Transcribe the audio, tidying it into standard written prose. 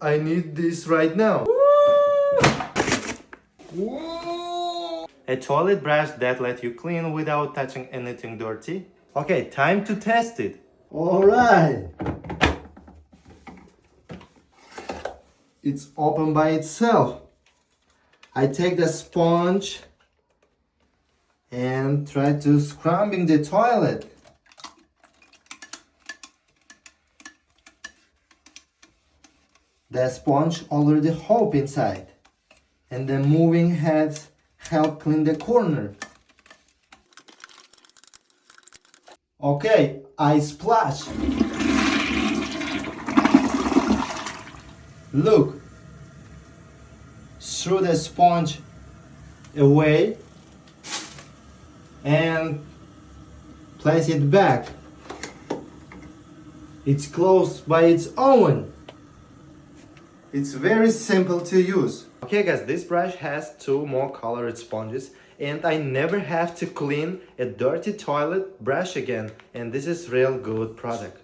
I need this right now. A toilet brush that lets you clean without touching anything dirty. Okay, time to test it. Alright. It's open by itself. I take the sponge and try to scrubbing the toilet. The sponge already hope inside, and the moving heads help clean the corner. Okay, I splash. Look, throw the sponge away and place it back. It's closed by its own. It's very simple to use. Okay guys, this brush has two more colored sponges and I never have to clean a dirty toilet brush again, and this is real good product.